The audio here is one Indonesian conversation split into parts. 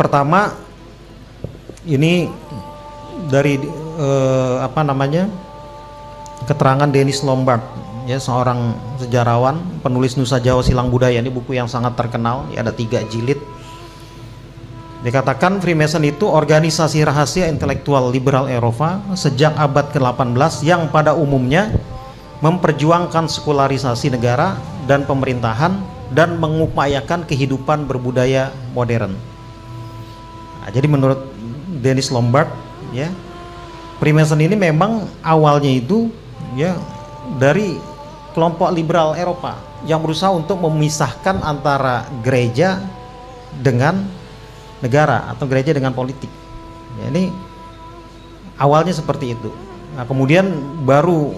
pertama ini dari keterangan Dennis Lombard, ya, seorang sejarawan, penulis Nusa Jawa Silang Budaya. Ini buku yang sangat terkenal, ya, ada 3 jilid. Dikatakan Freemason itu organisasi rahasia intelektual liberal Eropa sejak abad ke-18 yang pada umumnya memperjuangkan sekularisasi negara dan pemerintahan dan mengupayakan kehidupan berbudaya modern. Nah, jadi menurut Dennis Lombard, ya, Freemason ini memang awalnya itu, ya, dari kelompok liberal Eropa yang berusaha untuk memisahkan antara gereja dengan negara atau gereja dengan politik. Ya, ini awalnya seperti itu. Nah, kemudian baru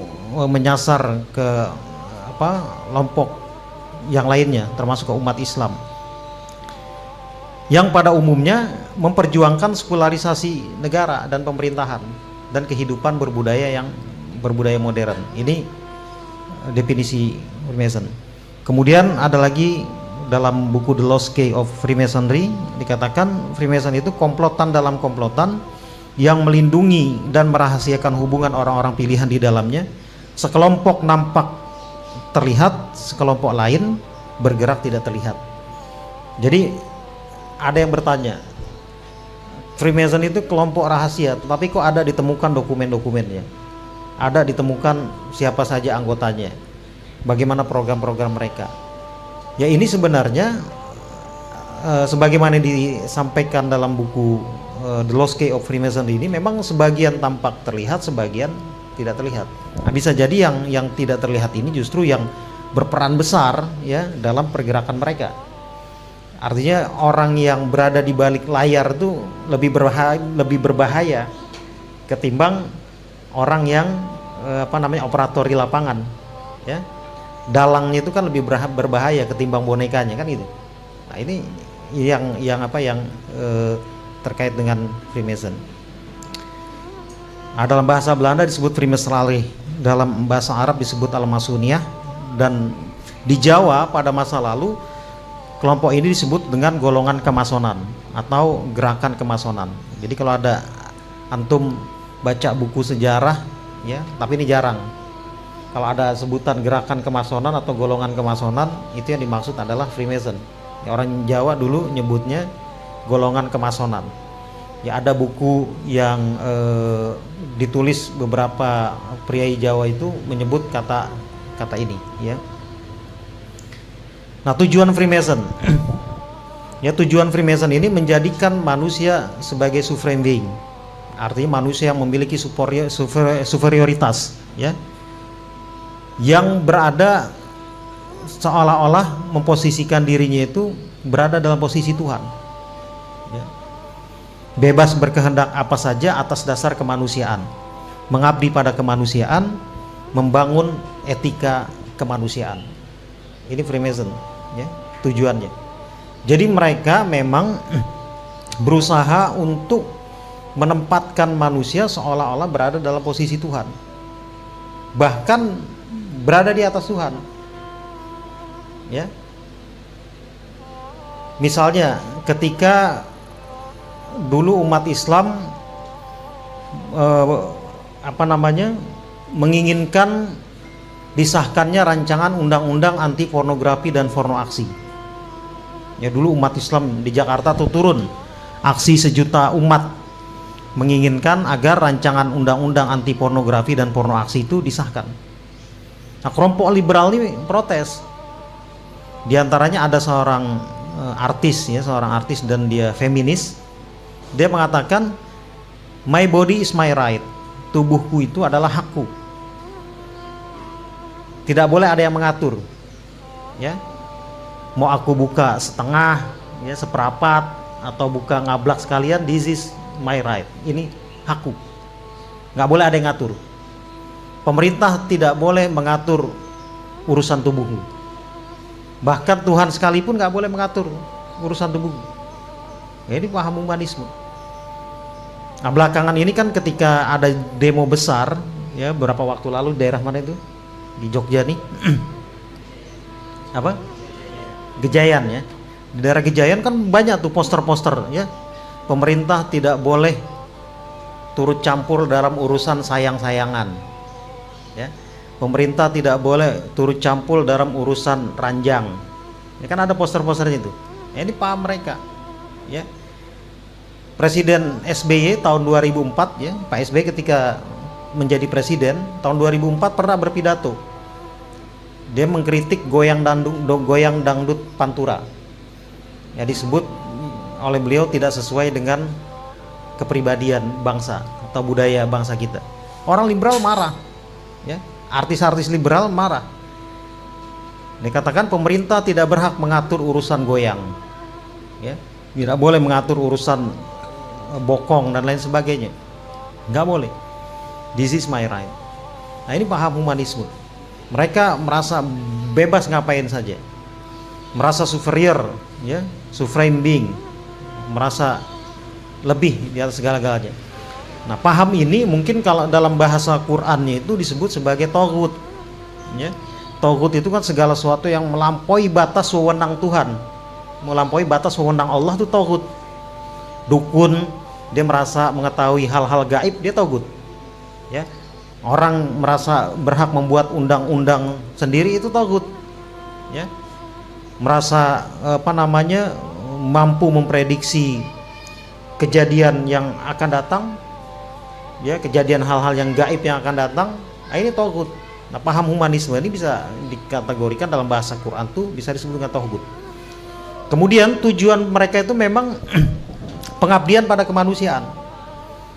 menyasar ke kelompok yang lainnya, termasuk ke umat Islam, yang pada umumnya memperjuangkan sekularisasi negara dan pemerintahan dan kehidupan berbudaya modern. Ini definisi Freemason. Kemudian ada lagi dalam buku The Lost Key of Freemasonry, dikatakan Freemason itu komplotan dalam komplotan yang melindungi dan merahasiakan hubungan orang-orang pilihan di dalamnya. Sekelompok nampak terlihat, sekelompok lain bergerak tidak terlihat. Jadi ada yang bertanya, Freemason itu kelompok rahasia, tetapi kok ada ditemukan dokumen-dokumennya, ada ditemukan siapa saja anggotanya, bagaimana program-program mereka. Ya, ini sebenarnya sebagaimana disampaikan dalam buku The Lost Key of Freemason ini, memang sebagian tampak terlihat, sebagian tidak terlihat. Nah, bisa jadi yang tidak terlihat ini justru yang berperan besar, ya, dalam pergerakan mereka. Artinya orang yang berada di balik layar itu lebih berbahaya ketimbang orang yang operator di lapangan, ya. Dalangnya itu kan lebih berbahaya ketimbang bonekanya, kan gitu. Nah, ini yang terkait dengan Freemason. Nah, dalam bahasa Belanda disebut Freemasonry, dalam bahasa Arab disebut Al-Masuniyah, dan di Jawa pada masa lalu kelompok ini disebut dengan golongan kemasonan atau gerakan kemasonan. Jadi kalau ada antum baca buku sejarah, ya, tapi ini jarang, kalau ada sebutan gerakan kemasonan atau golongan kemasonan, itu yang dimaksud adalah Freemason. Ya, orang Jawa dulu nyebutnya golongan kemasonan. Ya, ada buku yang ditulis beberapa priai Jawa itu menyebut kata ini, ya. Nah, tujuan Freemason ya, tujuan Freemason ini menjadikan manusia sebagai supreme being, artinya manusia yang memiliki superioritas, ya, yang berada seolah-olah memposisikan dirinya itu berada dalam posisi Tuhan, ya. Bebas berkehendak apa saja atas dasar kemanusiaan, mengabdi pada kemanusiaan, membangun etika kemanusiaan. Ini Freemason, ya, tujuannya. Jadi mereka memang berusaha untuk menempatkan manusia seolah-olah berada dalam posisi Tuhan, bahkan berada di atas Tuhan, ya. Misalnya ketika dulu umat Islam menginginkan disahkannya rancangan undang-undang anti pornografi dan pornoaksi. Ya, dulu umat Islam di Jakarta tuh turun aksi 1 juta umat menginginkan agar rancangan undang-undang anti pornografi dan pornoaksi itu disahkan. Nah, kelompok liberal ini protes. Di antaranya ada seorang artis, ya, seorang artis, dan dia feminis. Dia mengatakan, my body is my right, tubuhku itu adalah hakku, tidak boleh ada yang mengatur, ya. Mau aku buka setengah, ya, seperapat, atau buka ngablak sekalian, this is my right, ini hakku, nggak boleh ada yang ngatur. Pemerintah tidak boleh mengatur urusan tubuhmu, bahkan Tuhan sekalipun nggak boleh mengatur urusan tubuhmu. Ya, ini paham humanisme. Nah, belakangan ini kan ketika ada demo besar, ya, beberapa waktu lalu, daerah mana itu? Di Jogja nih. Gejayan, ya. Di daerah Gejayan kan banyak tuh poster-poster, ya. pemerintah tidak boleh turut campur dalam urusan sayang-sayangan, ya. Pemerintah tidak boleh turut campur dalam urusan ranjang. Ya kan ada poster-posternya itu. Ya, ini paham mereka, ya. Presiden SBY tahun 2004, ya, Pak SBY ketika menjadi presiden tahun 2004 pernah berpidato. Dia mengkritik goyang dangdut Pantura. Ya, disebut oleh beliau tidak sesuai dengan kepribadian bangsa atau budaya bangsa kita. Orang liberal marah, ya. Artis-artis liberal marah. Dikatakan pemerintah tidak berhak mengatur urusan goyang, ya. Tidak boleh mengatur urusan bokong dan lain sebagainya. Nggak boleh. This is my right. Nah, ini paham humanisme. Mereka merasa bebas ngapain saja, merasa superior, ya, supreme being, merasa lebih di atas segala-galanya. Nah, paham ini mungkin kalau dalam bahasa Qur'annya itu disebut sebagai toghut, ya. Toghut itu kan segala sesuatu yang melampaui batas wewenang Tuhan, melampaui batas wewenang Allah, itu toghut. Dukun, dia merasa mengetahui hal-hal gaib, dia toghut, ya. Orang merasa berhak membuat undang-undang sendiri, itu toghut, ya. Merasa mampu memprediksi kejadian yang akan datang, ya, kejadian hal-hal yang gaib yang akan datang. Nah, ini toghut. Nah, paham humanisme ini bisa dikategorikan dalam bahasa Quran tuh bisa disebut dengan toghut. Kemudian tujuan mereka itu memang pengabdian pada kemanusiaan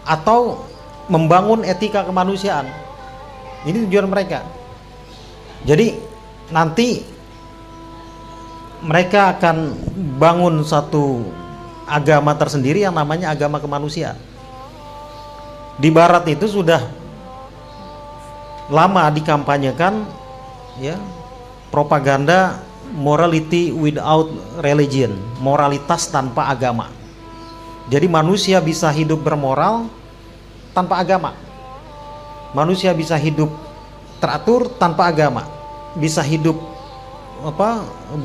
atau membangun etika kemanusiaan. Ini tujuan mereka. Jadi nanti mereka akan bangun satu agama tersendiri yang namanya agama kemanusiaan. Di barat itu sudah lama dikampanyekan, ya, propaganda morality without religion, moralitas tanpa agama. Jadi manusia bisa hidup bermoral tanpa agama. Manusia bisa hidup teratur tanpa agama. Bisa hidup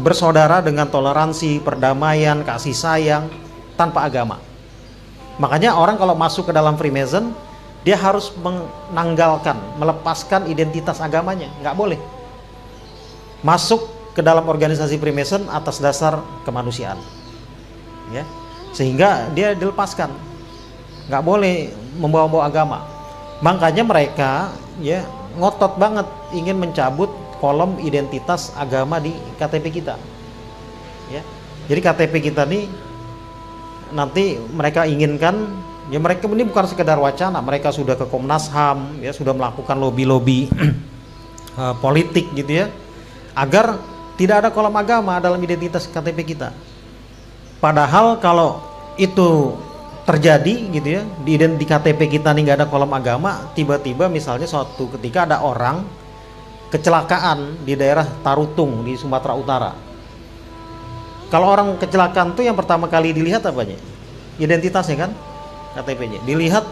bersaudara dengan toleransi, perdamaian, kasih sayang tanpa agama. Makanya orang kalau masuk ke dalam Freemason, dia harus menanggalkan, melepaskan identitas agamanya. Nggak boleh masuk ke dalam organisasi Freemason atas dasar kemanusiaan, ya. Sehingga dia dilepaskan, nggak boleh membawa-bawa agama. Makanya mereka, ya, ngotot banget ingin mencabut kolom identitas agama di KTP kita, ya. Jadi KTP kita nih nanti mereka inginkan, ya, mereka ini bukan sekedar wacana, mereka sudah ke Komnas HAM, ya, sudah melakukan lobby-lobby politik gitu, ya, agar tidak ada kolom agama dalam identitas KTP kita. Padahal kalau itu terjadi gitu, ya, di KTP kita nih nggak ada kolom agama, tiba-tiba misalnya suatu ketika ada orang kecelakaan di daerah Tarutung di Sumatera Utara. Kalau orang kecelakaan tuh yang pertama kali dilihat apanya? Identitasnya kan, KTP-nya. Dilihat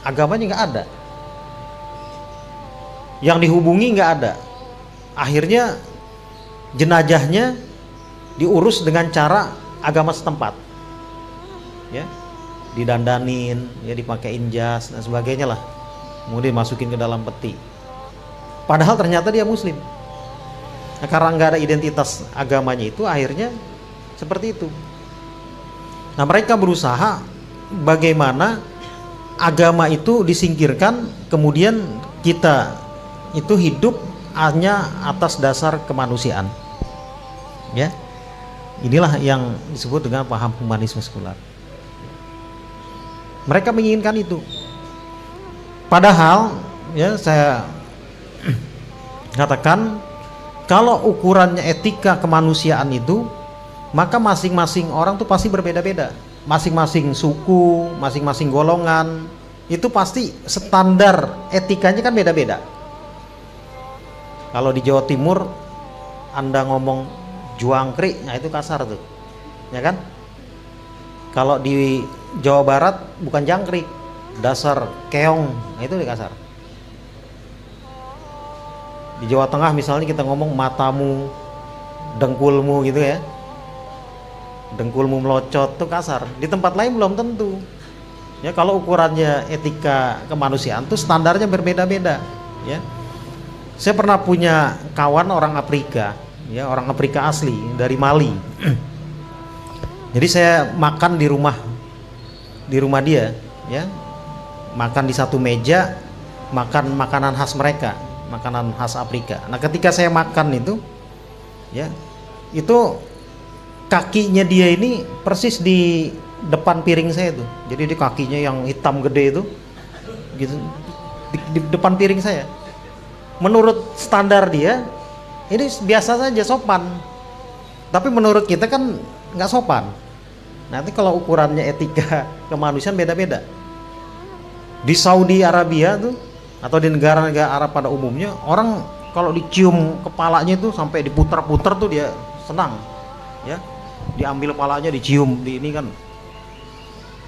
agamanya nggak ada, yang dihubungi nggak ada. Akhirnya jenazahnya diurus dengan cara agama setempat, ya, didandanin, ya, dipakein jas dan sebagainya lah, kemudian masukin ke dalam peti. Padahal ternyata dia muslim. Nah, karena nggak ada identitas agamanya itu, akhirnya seperti itu. Nah, mereka berusaha bagaimana agama itu disingkirkan, kemudian kita itu hidup hanya atas dasar kemanusiaan, ya. Inilah yang disebut dengan paham humanisme sekular. Mereka menginginkan itu. Padahal, ya, saya katakan kalau ukurannya etika kemanusiaan itu, maka masing-masing orang tuh pasti berbeda-beda. Masing-masing suku, masing-masing golongan itu pasti standar etikanya kan beda-beda. Kalau di Jawa Timur Anda ngomong juangkrik, nah itu kasar tuh, ya kan? Kalau di Jawa Barat bukan jangkrik, dasar keong, nah itu kasar. Di Jawa Tengah misalnya kita ngomong matamu, dengkulmu gitu, ya. dengkulmu melocot tuh kasar. Di tempat lain belum tentu. Ya, kalau ukurannya etika kemanusiaan tuh standarnya berbeda-beda. Ya, saya pernah punya kawan orang Afrika, ya orang Afrika asli dari Mali. Jadi saya makan di rumah dia, ya makan di satu meja, makan makanan khas mereka, makanan khas Afrika. Nah, ketika saya makan itu, ya itu kakinya dia ini persis di depan piring saya tuh. Jadi di kakinya yang hitam gede itu, gitu di depan piring saya. Menurut standar dia ini biasa saja, sopan. Tapi menurut kita kan nggak sopan. Nanti kalau ukurannya etika kemanusiaan beda-beda. Di Saudi Arabia tuh atau di negara-negara Arab pada umumnya, orang kalau dicium kepalanya itu sampai diputar-putar tuh dia senang, ya. Diambil kepalanya, dicium, di ini kan,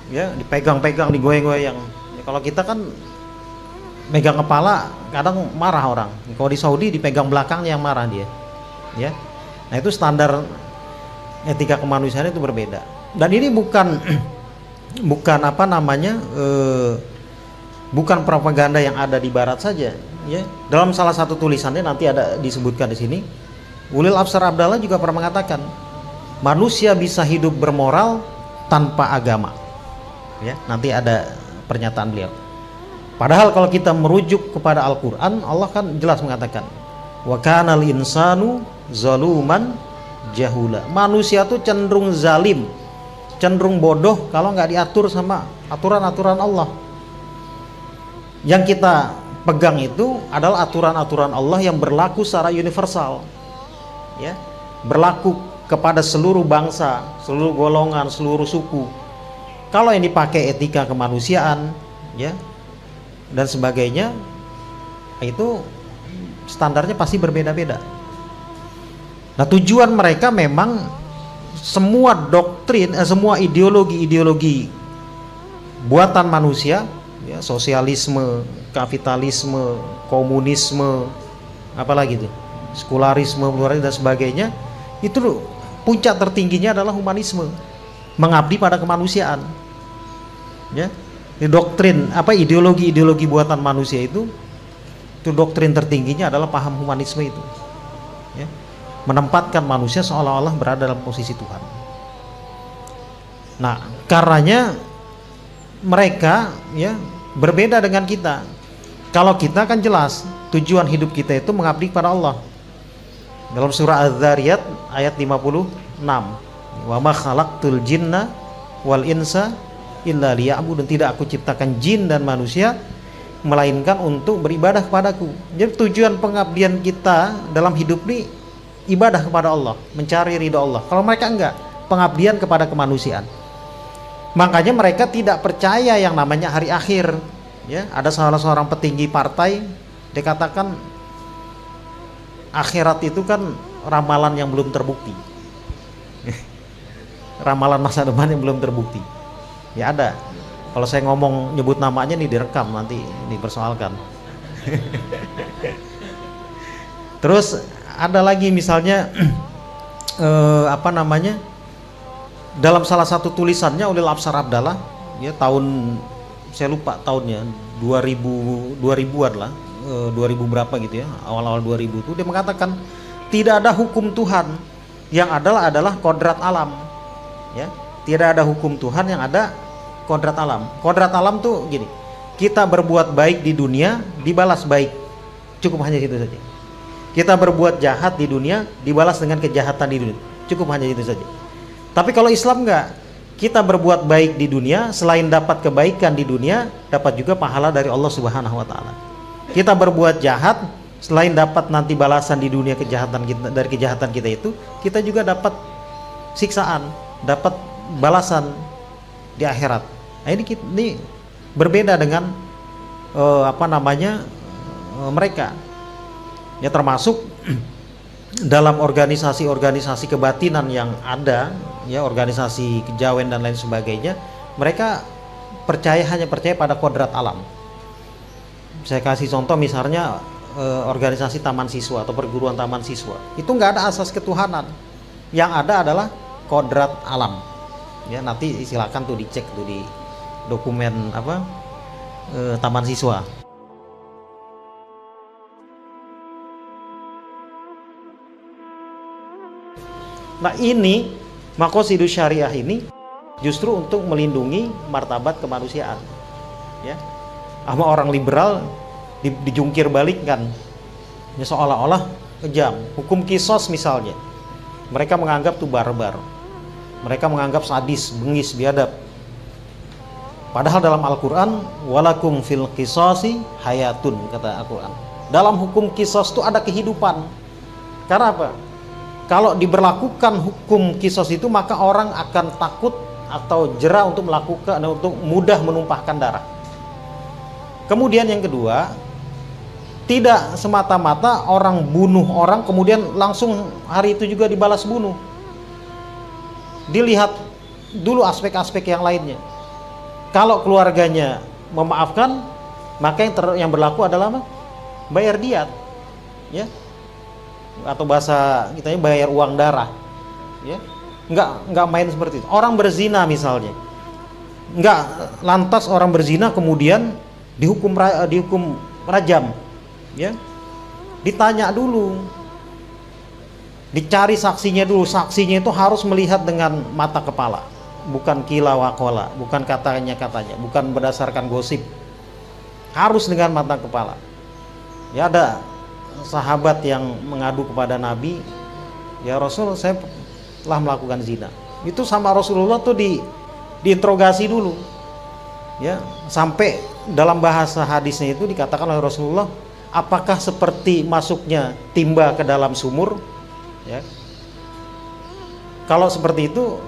ya dipegang-pegang, digoyang-goyang. Ya, kalau kita kan megang kepala kadang marah orang. Kalau di Saudi dipegang belakangnya yang marah dia, ya. Nah itu standar etika kemanusiaan itu berbeda. Dan ini bukan apa namanya, bukan propaganda yang ada di Barat saja, ya. Dalam salah satu tulisannya nanti ada disebutkan di sini, Ulil Absar Abdallah juga pernah mengatakan, manusia bisa hidup bermoral tanpa agama. Ya, nanti ada pernyataan beliau. Padahal kalau kita merujuk kepada Al-Qur'an, Allah kan jelas mengatakan, wa kanal insanu zaluman jahula. Manusia tuh cenderung zalim, cenderung bodoh kalau nggak diatur sama aturan-aturan Allah. Yang kita pegang itu adalah aturan-aturan Allah yang berlaku secara universal, ya, berlaku kepada seluruh bangsa, seluruh golongan, seluruh suku. Kalau yang dipakai etika kemanusiaan, ya, dan sebagainya, itu standarnya pasti berbeda-beda. Nah, tujuan mereka memang semua doktrin, semua ideologi buatan manusia, ya, sosialisme, kapitalisme, komunisme, apalagi itu, sekularisme, pluralisme dan sebagainya, itu puncak tertingginya adalah humanisme, mengabdi pada kemanusiaan. Ya, doktrin apa ideologi buatan manusia itu doktrin tertingginya adalah paham humanisme itu. Ya, menempatkan manusia seolah-olah berada dalam posisi Tuhan. Nah, karenanya mereka, ya, berbeda dengan kita. Kalau kita kan jelas tujuan hidup kita itu mengabdi kepada Allah. Dalam surah Az-Zariyat ayat 56, wa ma khalaqtul jinna wal insa illa liya'budun, tidak aku ciptakan jin dan manusia melainkan untuk beribadah kepadaku. Jadi tujuan pengabdian kita dalam hidup ini ibadah kepada Allah, mencari ridha Allah. Kalau mereka enggak, pengabdian kepada kemanusiaan. Makanya mereka tidak percaya yang namanya hari akhir. Ya, ada salah seorang petinggi partai dikatakan akhirat itu kan ramalan yang belum terbukti. Ramalan masa depan yang belum terbukti. Ya ada. Kalau saya ngomong nyebut namanya nih direkam, nanti dipersoalkan. Terus ada lagi misalnya apa namanya, dalam salah satu tulisannya Ulil Absar Abdallah, ya tahun saya lupa tahunnya 2000-an lah, 2000 berapa gitu ya, awal-awal 2000 itu dia mengatakan tidak ada hukum Tuhan, yang adalah kodrat alam. Ya, tidak ada hukum Tuhan, yang ada kodrat alam. Kodrat alam tuh gini, kita berbuat baik di dunia dibalas baik, cukup hanya itu saja. Kita berbuat jahat di dunia dibalas dengan kejahatan di dunia, cukup hanya itu saja. Tapi kalau Islam enggak, kita berbuat baik di dunia, selain dapat kebaikan di dunia, dapat juga pahala dari Allah Subhanahu wa taala. Kita berbuat jahat, selain dapat nanti balasan di dunia kejahatan kita, dari kejahatan kita itu, kita juga dapat siksaan, dapat balasan di akhirat. Nah, ini berbeda dengan apa namanya, mereka. Ya, termasuk dalam organisasi-organisasi kebatinan yang ada, ya organisasi kejawen dan lain sebagainya, mereka hanya percaya pada kodrat alam. Saya kasih contoh misalnya organisasi taman siswa atau perguruan taman siswa, itu nggak ada asas ketuhanan. Yang ada adalah kodrat alam. Ya, nanti silakan tuh dicek tuh di dokumen taman siswa. Nah, ini maqasidus syariah ini justru untuk melindungi martabat kemanusiaan. Ya, sama orang liberal dijungkir balikkan, ya, seolah-olah kejam. Hukum kisos misalnya, mereka menganggap tuh barbar, mereka menganggap sadis, bengis, biadab. Padahal dalam Al-Quran, walakum fil qisasi hayatun, kata Al-Quran. Dalam hukum kisos itu ada kehidupan. Karena apa? Kalau diberlakukan hukum kisos itu, maka orang akan takut atau jera untuk melakukan, untuk mudah menumpahkan darah. Kemudian yang kedua, tidak semata-mata orang bunuh orang kemudian langsung hari itu juga dibalas bunuh. Dilihat dulu aspek-aspek yang lainnya. Kalau keluarganya memaafkan, maka yang berlaku adalah apa? Bayar diat, ya, atau bahasa kita bayar uang darah, ya. Nggak main seperti itu. Orang berzina misalnya, nggak lantas orang berzina kemudian dihukum rajam, ya. Ditanya dulu, dicari saksinya dulu. Saksinya itu harus melihat dengan mata kepala, bukan kila wakola, bukan katanya, bukan berdasarkan gosip, harus dengan mata kepala. Ya, ada sahabat yang mengadu kepada Nabi, ya Rasul, saya telah melakukan zina. Itu sama Rasulullah tuh diinterogasi dulu, ya, sampai dalam bahasa hadisnya itu dikatakan oleh Rasulullah, apakah seperti masuknya timba ke dalam sumur, ya, kalau seperti itu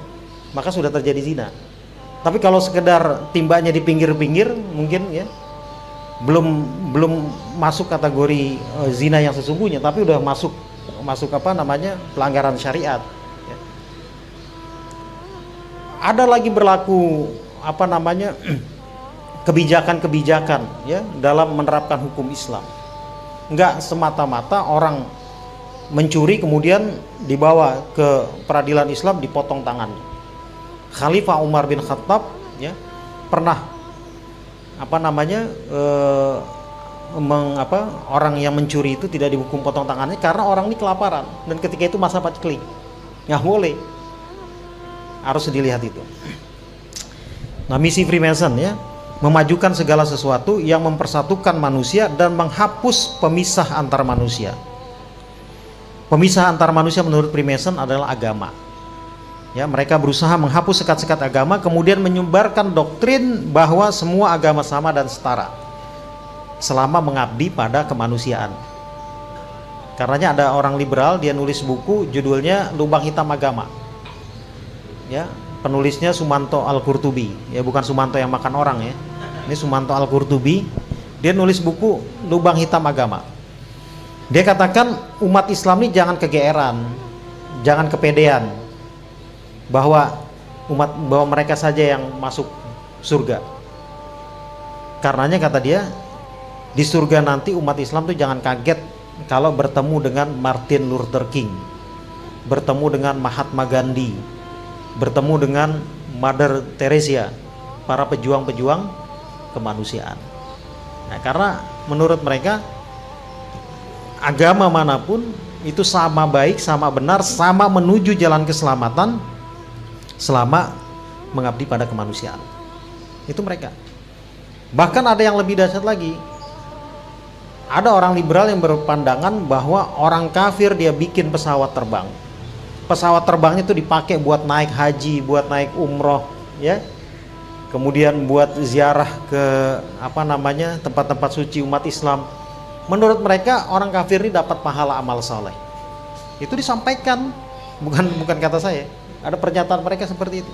maka sudah terjadi zina. Tapi kalau sekedar timbanya di pinggir-pinggir, mungkin, ya, belum masuk kategori zina yang sesungguhnya, tapi udah masuk pelanggaran syariat, ya. Ada lagi berlaku kebijakan-kebijakan, ya, dalam menerapkan hukum Islam. Enggak semata-mata orang mencuri kemudian dibawa ke peradilan Islam dipotong tangannya. Khalifah Umar bin Khattab, ya, pernah orang yang mencuri itu tidak dihukum potong tangannya karena orang ini kelaparan, dan ketika itu masa paceklik, nggak boleh, harus dilihat itu. Nah, misi Freemason, ya, memajukan segala sesuatu yang mempersatukan manusia dan menghapus pemisah antar manusia. Pemisah antar manusia menurut Freemason adalah agama. Ya, mereka berusaha menghapus sekat-sekat agama, kemudian menyebarkan doktrin bahwa semua agama sama dan setara selama mengabdi pada kemanusiaan. Karenanya ada orang liberal, dia nulis buku judulnya Lubang Hitam Agama. Ya, penulisnya Sumanto Al-Qurtubi, ya, bukan Sumanto yang makan orang, ya. Ini Sumanto Al-Qurtubi. Dia nulis buku Lubang Hitam Agama. Dia katakan umat Islam ini jangan kegeeran, jangan kepedean bahwa mereka saja yang masuk surga. Karenanya kata dia, di surga nanti umat Islam tuh jangan kaget kalau bertemu dengan Martin Luther King, bertemu dengan Mahatma Gandhi, bertemu dengan Mother Teresa, para pejuang-pejuang kemanusiaan. Nah, karena menurut mereka agama manapun itu sama baik, sama benar, sama menuju jalan keselamatan selama mengabdi pada kemanusiaan. Itu mereka. Bahkan ada yang lebih dahsyat lagi. Ada orang liberal yang berpandangan bahwa orang kafir dia bikin pesawat terbang. Pesawat terbangnya itu dipakai buat naik haji, buat naik umroh, ya. Kemudian buat ziarah ke tempat-tempat suci umat Islam. Menurut mereka orang kafir ini dapat pahala amal saleh. Itu disampaikan, bukan kata saya. Ada pernyataan mereka seperti itu.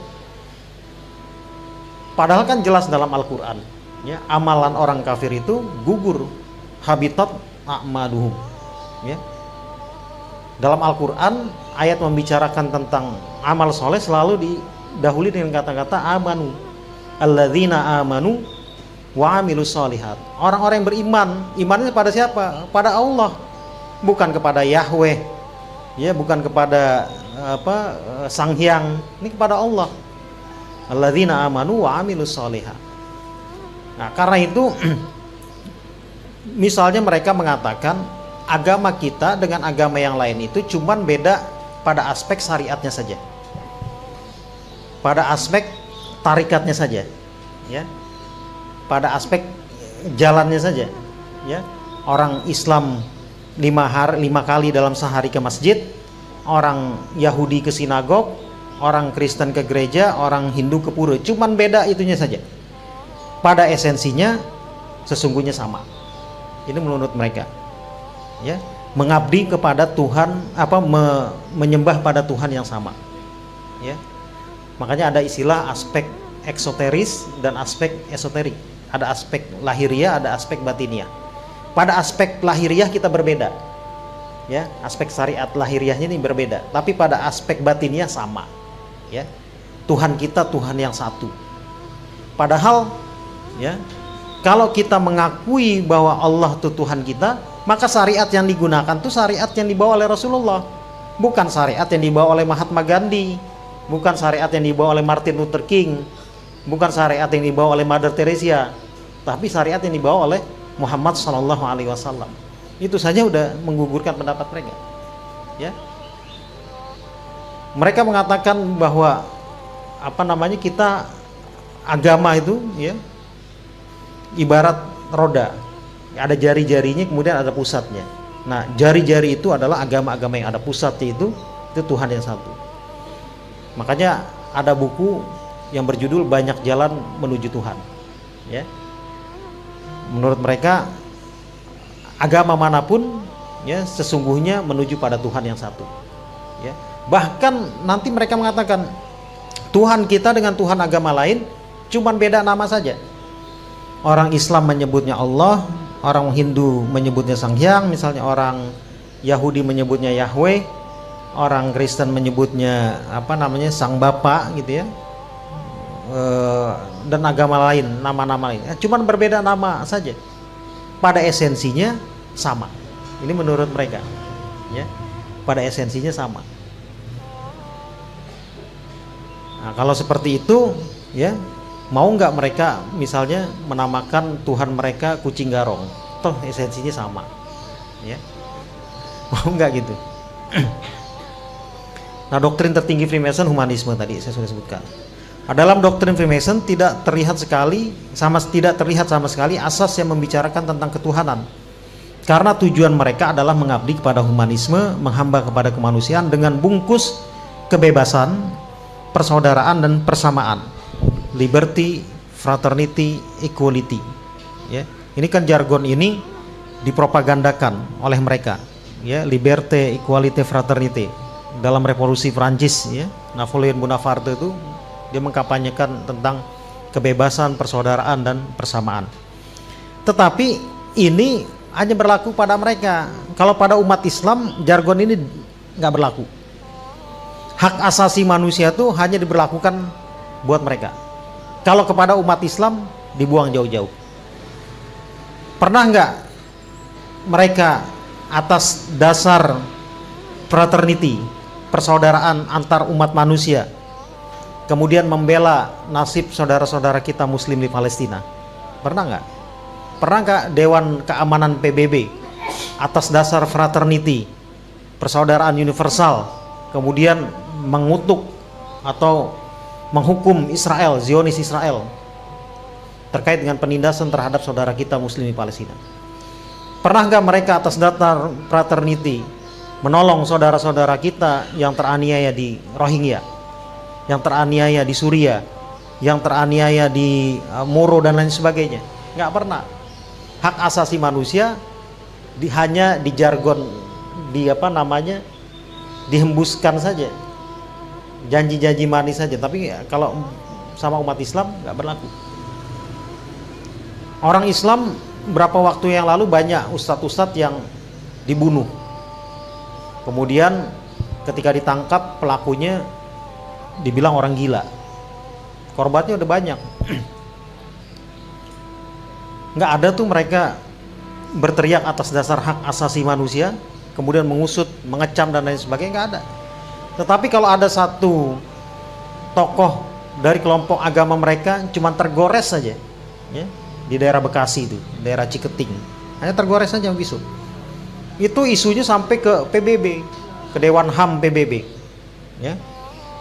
Padahal kan jelas dalam Al-Quran, ya, amalan orang kafir itu gugur, habitat a'maluhum, ya. Dalam Al-Quran ayat membicarakan tentang amal soleh selalu didahului dengan kata-kata amanu, alladzina amanu wa amilus solihat. Orang-orang yang beriman, imannya pada siapa? Pada Allah, bukan kepada Yahweh, ya, bukan kepada Sang Hyang, ini kepada Allah. Alladzina amanu wa amilus sholihat. Nah, karena itu misalnya mereka mengatakan agama kita dengan agama yang lain itu cuman beda pada aspek syariatnya saja, pada aspek tarikatnya saja, ya, pada aspek jalannya saja, ya. Orang Islam 5 kali dalam sehari ke masjid, orang Yahudi ke sinagog, orang Kristen ke gereja, orang Hindu ke pura, cuman beda itunya saja. Pada esensinya sesungguhnya sama. Ini menurut mereka, ya, mengabdi kepada Tuhan, menyembah pada Tuhan yang sama, ya. Makanya ada istilah aspek eksoteris dan aspek esoterik. Ada aspek lahiriah, ada aspek batiniah. Pada aspek lahiriah kita berbeda, ya, aspek syariat lahiriahnya ini berbeda. Tapi pada aspek batiniah sama, ya. Tuhan kita Tuhan yang satu. Padahal, ya, kalau kita mengakui bahwa Allah itu Tuhan kita, maka syariat yang digunakan itu syariat yang dibawa oleh Rasulullah, bukan syariat yang dibawa oleh Mahatma Gandhi, bukan syariat yang dibawa oleh Martin Luther King, bukan syariat yang dibawa oleh Mother Teresa, tapi syariat yang dibawa oleh Muhammad SAW. Itu saja udah menggugurkan pendapat mereka, ya. Mereka mengatakan bahwa kita agama itu, ya, ibarat roda, ada jari-jarinya kemudian ada pusatnya. Nah, jari-jari itu adalah agama-agama yang ada pusatnya, itu Tuhan yang satu. Makanya ada buku yang berjudul Banyak Jalan Menuju Tuhan, ya. Menurut mereka agama manapun, ya, sesungguhnya menuju pada Tuhan yang satu, ya. Bahkan nanti mereka mengatakan Tuhan kita dengan Tuhan agama lain cuman beda nama saja. Orang Islam menyebutnya Allah, orang Hindu menyebutnya Sang Hyang, misalnya orang Yahudi menyebutnya Yahweh, orang Kristen menyebutnya Sang Bapa, gitu, ya. Dan agama lain, nama-nama lain, cuman berbeda nama saja. Pada esensinya sama. Ini menurut mereka, ya. Pada esensinya sama. Nah, kalau seperti itu, ya, mau nggak mereka misalnya menamakan Tuhan mereka kucing garong, toh esensinya sama, ya. Mau nggak gitu? Nah, doktrin tertinggi Freemason humanisme tadi saya sudah sebutkan. Dalam doktrin Freemason tidak terlihat sama sekali asas yang membicarakan tentang ketuhanan. Karena tujuan mereka adalah mengabdi kepada humanisme, menghamba kepada kemanusiaan dengan bungkus kebebasan, persaudaraan dan persamaan. Liberty, fraternity, equality. Ya, ini kan jargon ini dipropagandakan oleh mereka. Ya, liberté, equalité, fraternité. Dalam revolusi Prancis, ya, Napoleon Bonaparte itu dia mengkampanyekan tentang kebebasan, persaudaraan dan persamaan. Tetapi ini hanya berlaku pada mereka. Kalau pada umat Islam jargon ini nggak berlaku. Hak asasi manusia itu hanya diberlakukan buat mereka. Kalau kepada umat Islam dibuang jauh-jauh. Pernah nggak mereka atas dasar fraternity, persaudaraan antar umat manusia, kemudian membela nasib saudara-saudara kita Muslim di Palestina? Pernah nggak? Pernah nggak Dewan Keamanan PBB atas dasar fraternity, persaudaraan universal, kemudian mengutuk atau menghukum Israel, Zionis Israel, terkait dengan penindasan terhadap saudara kita Muslim di Palestina? Pernah nggak mereka atas dasar fraternity menolong saudara-saudara kita yang teraniaya di Rohingya, yang teraniaya di Suriah, yang teraniaya di Moro dan lain sebagainya? Nggak pernah. Hak asasi manusia hanya di jargon, dihembuskan saja, janji-janji manis saja. Tapi kalau sama umat Islam nggak berlaku. Orang Islam berapa waktu yang lalu banyak ustadz-ustadz yang dibunuh, kemudian ketika ditangkap pelakunya dibilang orang gila. Korbannya udah banyak. Nggak ada tuh mereka berteriak atas dasar hak asasi manusia, kemudian mengusut, mengecam dan lain sebagainya. Nggak ada. Tetapi kalau ada satu tokoh dari kelompok agama mereka cuma tergores saja, ya, di daerah Bekasi itu, daerah Ciketing, hanya tergores saja isu. Itu isunya sampai ke PBB, ke Dewan HAM PBB, ya.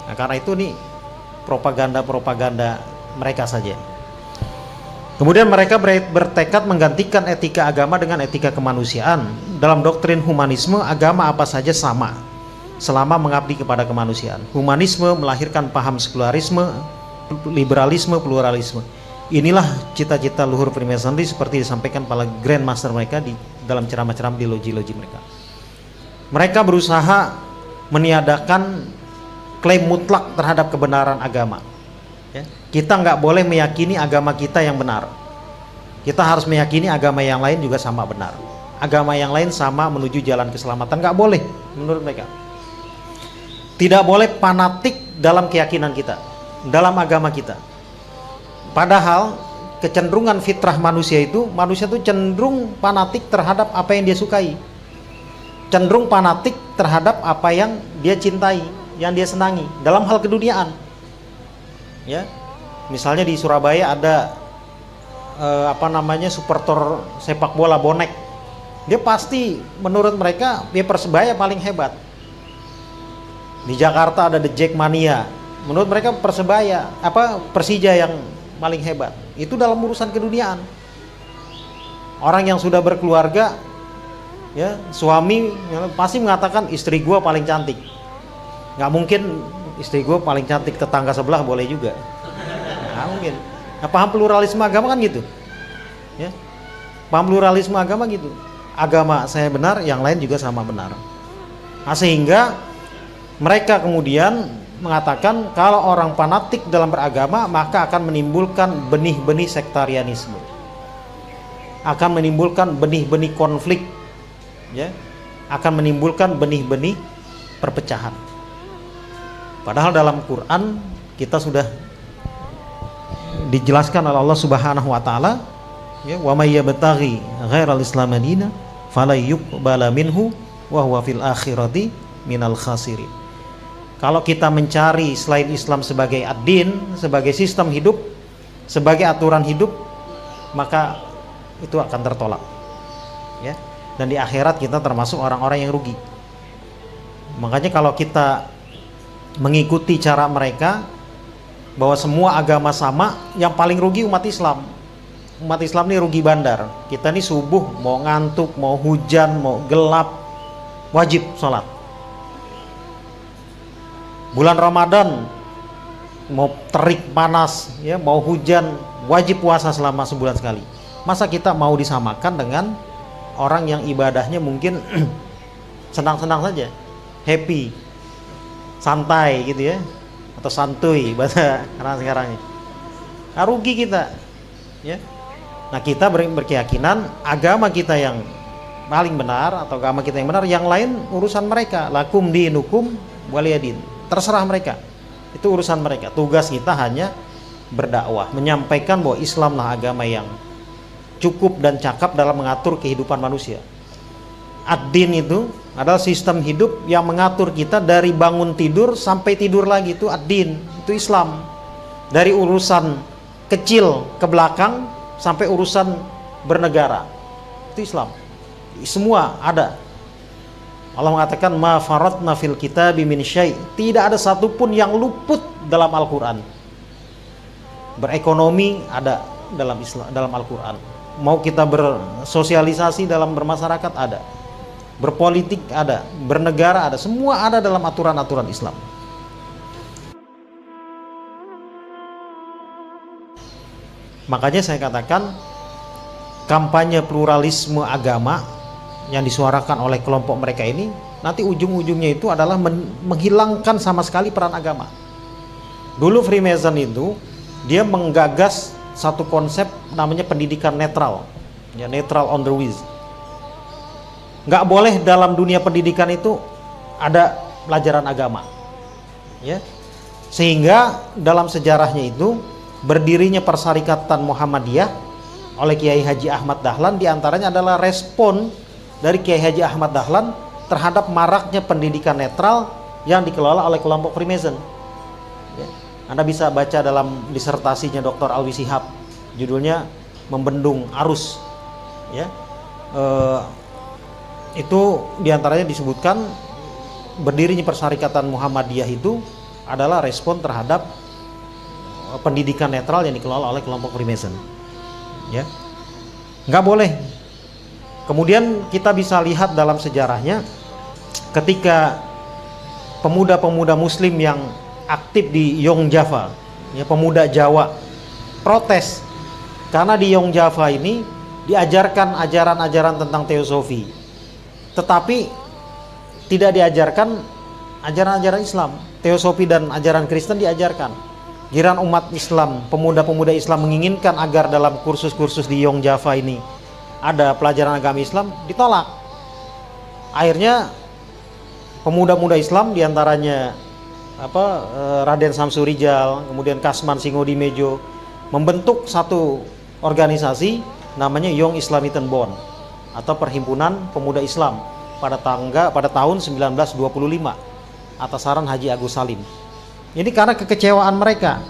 Nah, karena itu nih propaganda mereka saja. Kemudian mereka bertekad menggantikan etika agama dengan etika kemanusiaan. Dalam doktrin humanisme, agama apa saja sama selama mengabdi kepada kemanusiaan. Humanisme melahirkan paham sekularisme, liberalisme, pluralisme. Inilah cita-cita luhur Freemasonry seperti disampaikan para Grandmaster mereka di dalam ceramah-ceramah di loji-loji mereka. Mereka berusaha meniadakan klaim mutlak terhadap kebenaran agama, ya. Kita nggak boleh meyakini agama kita yang benar. Kita harus meyakini agama yang lain juga sama benar. Agama yang lain sama menuju jalan keselamatan, nggak boleh menurut mereka. Tidak boleh fanatik dalam keyakinan kita, dalam agama kita. Padahal kecenderungan fitrah manusia itu cenderung fanatik terhadap apa yang dia sukai, cenderung fanatik terhadap apa yang dia cintai, yang dia senangi dalam hal keduniaan, ya. Misalnya di Surabaya ada supporter sepak bola bonek, dia pasti menurut mereka dia Persebaya paling hebat. Di Jakarta ada The Jackmania, menurut mereka Persija yang paling hebat. Itu dalam urusan keduniaan. Orang yang sudah berkeluarga, ya, suami ya, pasti mengatakan istri gua paling cantik. Nggak mungkin istri gua paling cantik tetangga sebelah, boleh juga. Nggak mungkin. Nah, paham pluralisme agama kan gitu, ya. Paham pluralisme agama gitu. Agama saya benar, yang lain juga sama benar. Nah, sehingga mereka kemudian mengatakan kalau orang fanatik dalam beragama maka akan menimbulkan benih-benih sektarianisme, akan menimbulkan benih-benih konflik, ya, akan menimbulkan benih-benih perpecahan. Padahal dalam Quran kita sudah dijelaskan oleh Allah Subhanahu wa taala, ya, wa may yabtaghi ghairal islam madina fala yuqbala minhu wa huwa fil akhirati minal khasirin. Kalau kita mencari selain Islam sebagai ad-din, sebagai sistem hidup, sebagai aturan hidup, maka itu akan tertolak, ya. Dan di akhirat kita termasuk orang-orang yang rugi. Makanya kalau kita mengikuti cara mereka bahwa semua agama sama, yang paling rugi umat Islam. Umat Islam ini rugi bandar. Kita ini subuh mau ngantuk, mau hujan, mau gelap, wajib sholat. Bulan Ramadan mau terik panas, ya, mau hujan, wajib puasa selama sebulan sekali. Masa kita mau disamakan dengan orang yang ibadahnya mungkin senang-senang saja, happy, santai gitu, ya, atau santuy bahasa sekarang ini. Nah, rugi kita, ya. Nah, kita berkeyakinan agama kita yang paling benar atau agama kita yang benar, yang lain urusan mereka. Lakum dinukum waliyadin. Terserah mereka, itu urusan mereka. Tugas kita hanya berdakwah, menyampaikan bahwa Islamlah agama yang cukup dan cakap dalam mengatur kehidupan manusia. Ad-din itu adalah sistem hidup yang mengatur kita dari bangun tidur sampai tidur lagi, itu ad-din, itu Islam. Dari urusan kecil ke belakang sampai urusan bernegara, itu Islam. Semua ada. Allah mengatakan ma faratna fil kitabi min syai', tidak ada satupun yang luput dalam Al-Qur'an. Berekonomi ada dalam Islam, dalam Al-Qur'an. Mau kita bersosialisasi dalam bermasyarakat ada. Berpolitik ada, bernegara ada, semua ada dalam aturan-aturan Islam. Makanya saya katakan kampanye pluralisme agama yang disuarakan oleh kelompok mereka ini nanti ujung-ujungnya itu adalah menghilangkan sama sekali peran agama. Dulu Freemason itu dia menggagas satu konsep namanya pendidikan netral, ya, neutral on the wise. Nggak boleh dalam dunia pendidikan itu ada pelajaran agama, ya. Sehingga dalam sejarahnya itu berdirinya Persyarikatan Muhammadiyah oleh Kiai Haji Ahmad Dahlan diantaranya adalah respon dari Kiai Haji Ahmad Dahlan terhadap maraknya pendidikan netral yang dikelola oleh kelompok Freemason. Ya. Anda bisa baca dalam disertasinya Dr. Alwi Shihab, judulnya Membendung Arus. Ya, itu diantaranya disebutkan berdirinya Persyarikatan Muhammadiyah itu adalah respon terhadap pendidikan netral yang dikelola oleh kelompok Freemason. Ya, nggak boleh. Kemudian kita bisa lihat dalam sejarahnya, ketika pemuda-pemuda Muslim yang aktif di Yong Java, ya, pemuda Jawa, protes karena di Yong Java ini diajarkan ajaran-ajaran tentang teosofi, tetapi tidak diajarkan ajaran-ajaran Islam. Teosofi dan ajaran Kristen diajarkan. Giliran umat Islam, pemuda-pemuda Islam menginginkan agar dalam kursus-kursus di Yong Java ini ada pelajaran agama Islam, ditolak. Akhirnya pemuda-pemuda Islam diantaranya Raden Samsurijal, kemudian Kasman Singodimejo, membentuk satu organisasi namanya Young Islamiten Bond atau Perhimpunan Pemuda Islam pada tahun 1925 atas saran Haji Agus Salim. Ini karena kekecewaan mereka.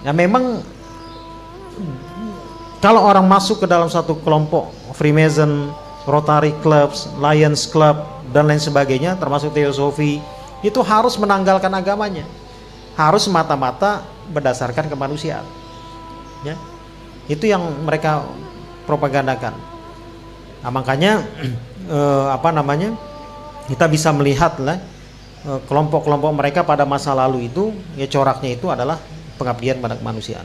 Ya, memang kalau orang masuk ke dalam satu kelompok Freemason, Rotary Clubs, Lions Club dan lain sebagainya, termasuk teosofi, itu harus menanggalkan agamanya, harus semata-mata berdasarkan kemanusiaan. Ya, itu yang mereka propagandakan. Nah, makanya kita bisa melihat lah kelompok-kelompok mereka pada masa lalu itu, ya, coraknya itu adalah pengabdian pada kemanusiaan.